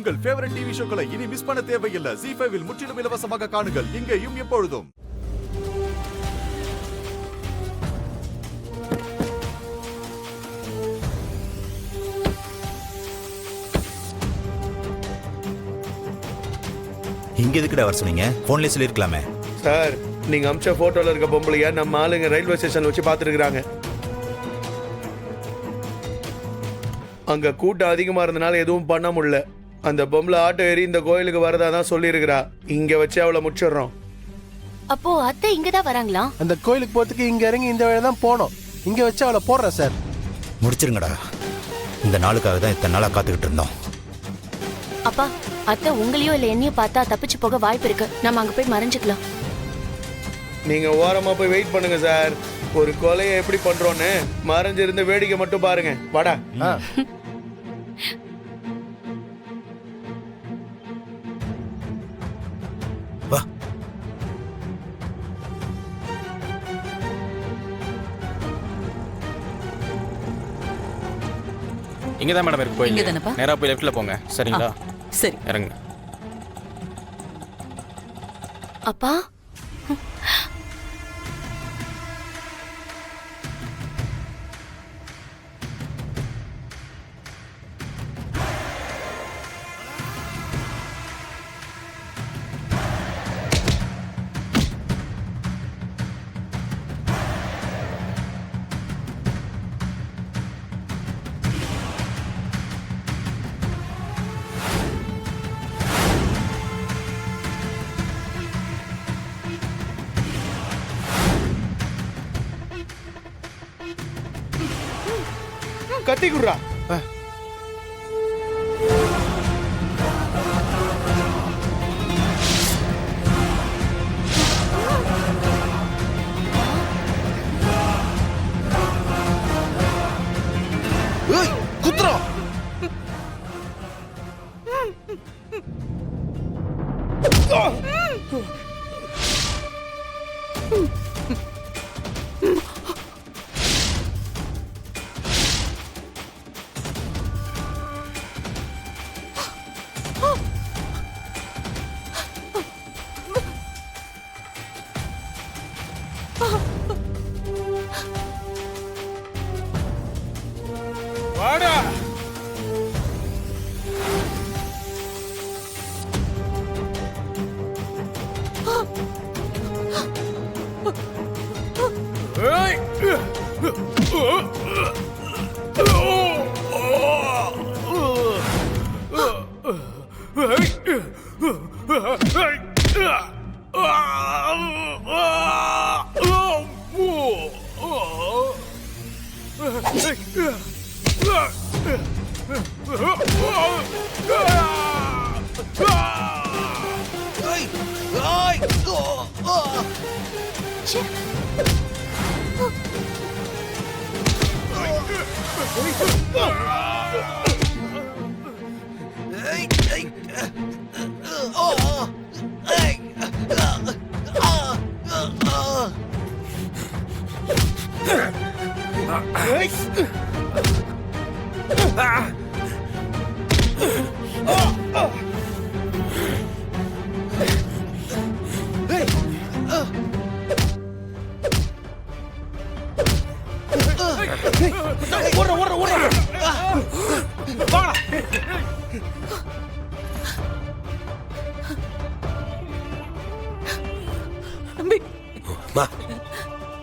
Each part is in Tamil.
உங்கள் ஃபேவரட் டிவி ஷோக்களை இனி மிஸ் பண்ண தேவையில்லை. ZEE5 இல் முற்றிலும் இலவசமாக காணுங்கள். இங்கேயும் எப்பொழுதும். இங்க எதுக்குடா வர சொன்னீங்க? போன்ல சொல்லிருக்கலாமே. சார், நீங்க அமிச்ச போட்டோல இருக்க பொம்பளைய நம்ம ஆளுங்க ரயில்வே ஸ்டேஷன்ல வச்சு பாத்துருக்காங்க. அங்க கூட்டம் அதிகமா இருந்தனால எதுவும் பண்ண முடியல. அந்த பொம்பளை ஆட்டோ ஏறி இந்த கோயிலுக்கு வரதா தான் சொல்லியிருக்கிறா. இங்க வச்சு அவளை முடிச்சிடுறோம். அப்போ அத்தை இங்கதான் வராங்களா? அந்த கோயிலுக்கு போறதுக்கு இங்க இறங்கி இந்த வழியா தான் போனோம். இங்க வச்சு அவளை போடுறேன் சார். முடிச்சிருங்கடா. இந்த நாளுக்காக தான் இத்தனை நாளா காத்துக்கிட்டு இருந்தோம். அப்பா, அத்தை உங்களையோ இல்ல என்னையோ பார்த்தா தப்பிச்சு போக வாய்ப்பு இருக்கு. நம்ம அங்க போய் மறைஞ்சுக்கலாம். நீங்க ஓரமா போய் வெயிட் பண்ணுங்க சார். ஒரு கொலையை எப்படி பண்றோன்னு மறைஞ்சிருந்து வேடிக்கை மட்டும் பாருங்க. வாடா. வா. இங்கதான் மேடம் இருக்கு கோயில். நேரா போய் லெஃப்ட்ல போங்க. சரிங்களா? சரி, இறங்குங்க. அப்பா, கத்தி குடுறா. குத்துறோம். வாடா.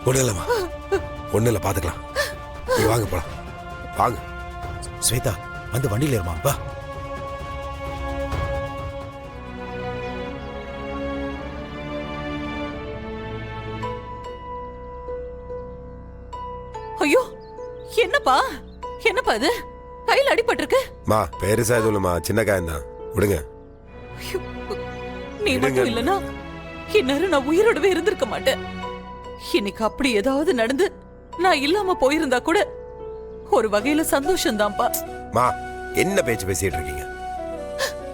ஒண்ணுலமா ஒண்ணு இல்ல, பாத்துக்கலாம். வாங்க போலாம். வாங்க. ஸ்வேதா, வந்து வண்டியில ஏறுமா. வா. ஐயோ, என்னப்பா என்னப்பா இது? கையில அடிபட்டிருக்கு. மா, பெருசா எதுவும் இல்லம்மா, சின்ன காயம் தான். விடுங்க. ஐயோ, நீ மட்டும் இல்லனா இந்நேரம் நான் உயிரோடவே இருந்திருக்க மாட்டேன். இன்னைக்கு அப்படி ஏதாவது நடந்து நான் இல்லாம போயிருந்தா கூட ஒரு வகையில சந்தோஷம் தான்ப்பா. மா, என்ன பேச்சு பேசிட்டு இருக்கீங்க?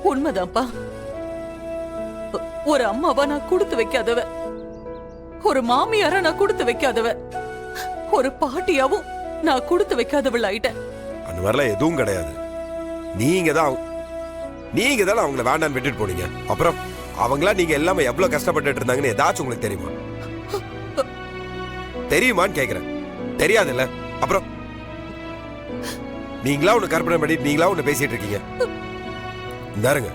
உண்மைதான்ப்பா. ஒரு அம்மாவா நான் கொடுத்து வைக்காதவ, ஒரு மாமியாரா நான் கொடுத்து வைக்காதவ, ஒரு பாட்டியாவும் நான் கொடுத்து வைக்காதவள் ஆயிட்டேன். அந்த மாதிரிலாம் எதுவும் கிடையாது. நீங்க தான் நீங்க தானே அவங்கள வேண்டான்னு விட்டுட்டு போனீங்க. அப்புறம் அவங்களா நீங்க எல்லாமே எவ்வளவு கஷ்டப்பட்டுட்டு இருந்தாங்கன்னு ஏதாச்சும் உங்களுக்கு தெரியுமா? தெரியுமான்னு கேக்குறேன். தெரியாதுல்ல? அப்புறம் நீங்களா ஒண்ணு கற்பனை பண்ணிட்டு நீங்களா ஒண்ணு பேசிட்டு இருக்கீங்க. இந்தாருங்க,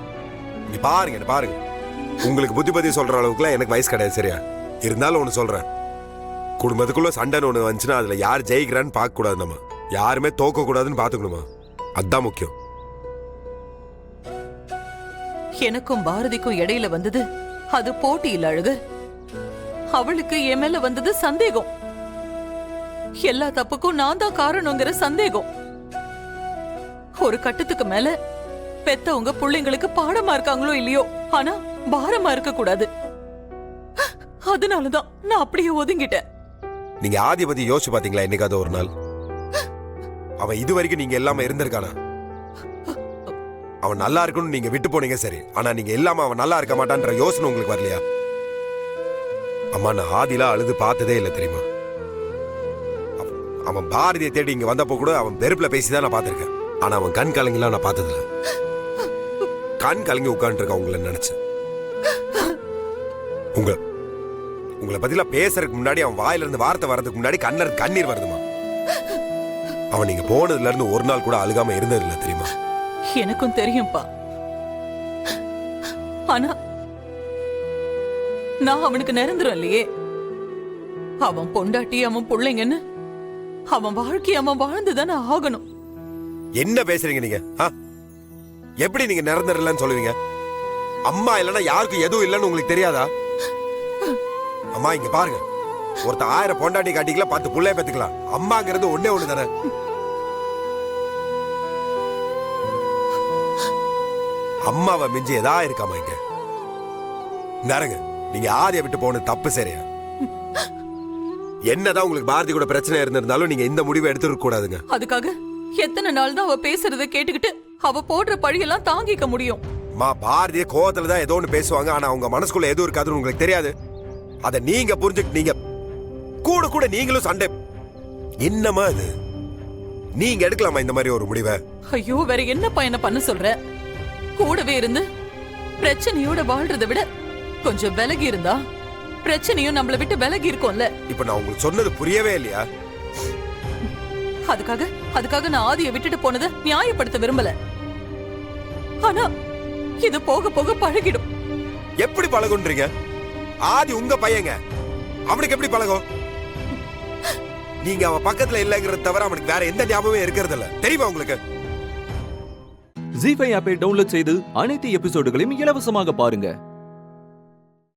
நீ பாருங்க, என்ன பாருங்க. உங்களுக்கு புத்தி சொல்ற அளவுக்குலாம் எனக்கு வயசு கிடையாது, சரியா? இருந்தாலும் ஒண்ணு சொல்றேன், குடும்பத்துக்குள்ள சண்டைன்னு ஒண்ணு வந்துச்சுன்னா அதுல யார் ஜெயிக்கிறான்னு பார்க்க கூடாது. நம்ம யாருமே தோக்க கூடாதுன்னு பாத்துக்கணுமா? அதுதான் முக்கியம். எனக்கும் பாரதிக்கும் இடையில வந்தது அது போட்டி இல்ல அழகு. அவளுக்கு என் மேல வந்தது சந்தேகம். எல்லா தப்புக்கும் நான் தான் காரணங்கிற சந்தேகம். ஒரு கட்டத்துக்கு மேல பெத்தவங்க பிள்ளைங்களுக்கு பாடமா இருக்காங்களோ இல்லையோ, ஆனா பாரமா இருக்க கூடாது. அதனாலதான் நான் அப்படியே ஒதுங்கிட்டேன். நீங்க ஆதியை பத்தி யோசிச்சு பாத்தீங்களா என்னைக்காவது ஒரு நாள்? அவன் இது வரைக்கும் நீங்க எல்லாமே இருந்திருக்கானா? அவன் நல்லா இருக்கணும்னு நீங்க விட்டு போனீங்க, சரி. ஆனா நீங்க இல்லாம அவன் நல்லா இருக்க மாட்டான்ற யோசனை உங்களுக்கு வரலையா? அம்மா, நான் ஆதிலாம் அழுது பார்த்ததே இல்லை, தெரியுமா? அவன் பாரதியை தேடி இங்க வந்தப்போ கூட அவன் வெறுப்புல பேசிதான் நான் பார்த்திருக்கேன். ஆனா அவன் கண் கலங்கிலாம் நான் பார்த்ததில்ல. கண் கலங்கி உட்காந்துருக்கான் உங்களை நினைச்சு. உங்களை பத்தில பேசுறதுக்கு முன்னாடி அவன் வாயில இருந்து வார்த்தை வர்றதுக்கு முன்னாடி கண்ணீர் வருதுமா. அவன் நீங்க போனதுல இருந்து ஒரு நாள் கூட அழுகாம இருந்ததில்லை, தெரியுமா? எனக்கும் தெரியும்பா. ஆனா நான் அவனுக்கு நிரந்தரம் இல்லையே. அவன் பொண்டாட்டி, அவன் பிள்ளைங்கன்னு அவன் வாழ்க்கை அவன் வாழ்ந்துதானே ஆகணும். என்ன பேசுறீங்க நீங்க? எப்படி நீங்க நிரந்தரம் இல்லைன்னு சொல்லுவீங்க? அம்மா இல்லைன்னா யாருக்கும் எதுவும் இல்லைன்னு உங்களுக்கு தெரியாதா? அம்மா, இங்க பாருங்க, ஒருத்த 1000 பொண்டாட்டி காட்டிக்கலாம், 10 புள்ளைய பெத்துக்கலாம். அம்மாங்கிறது ஒன்னே ஒண்ணு தானே. அம்மாவை மிஞ்சி எதா இருக்காமா இங்க? நரங்க, நீங்க ஆதியை விட்டு போன தப்பு, சரியா? என்னதான் உங்களுக்கு பாரதி கூட பிரச்சனை இருந்திருந்தாலும் நீங்க இந்த முடிவை எடுத்துக்க கூடாதுங்க. அதுக்காக எத்தனை நாள் தான் அவ பேசுறத கேட்டுக்கிட்டு அவ போடுற பழியெல்லாம் தாங்கிக்க முடியும்? பாரதிய கோவத்துல தான் ஏதோ ஒண்ணு பேசுவாங்க, ஆனா அவங்க மனசுக்குள்ள எதுவும் இருக்காதுன்னு உங்களுக்கு தெரியாது. அத நீங்க புரிஞ்சுட்டு நீங்க கூட நீங்களும் சண்டை. என்னமா இது? நீங்க எடுக்கலாமா இந்த மாதிரி ஒரு முடிவை? ஐயோ, வேற என்ன பயணம் பண்ண சொல்ற? கூடவே இருந்து பிரச்சனையோட வாழ்றதை விட கொஞ்சம் விலகி இருந்தா பிரச்சனையும் நம்மள விட்டு விலகி இருக்கும்ல. இப்ப நான் உங்களுக்கு சொன்னது புரியவே இல்லையா? அதுக்காக நான் ஆதியை விட்டுட்டு போனதை நியாயப்படுத்த விரும்பல. ஆனா இது போக போக பழகிடும். எப்படி பழகுன்றீங்க? ஆதி உங்க பையங்க, அவனுக்கு எப்படி பழகும்? நீங்க அவன் பக்கத்துல இல்லங்கிறத தவிர அவனுக்கு வேற எந்த ஞாபகமே இருக்கிறது இல்ல, தெரியுமா உங்களுக்கு? ஜீ5 ஆப்பை டவுன்லோட் செய்து அனைத்து எபிசோடுகளையும் இலவசமாக பாருங்க.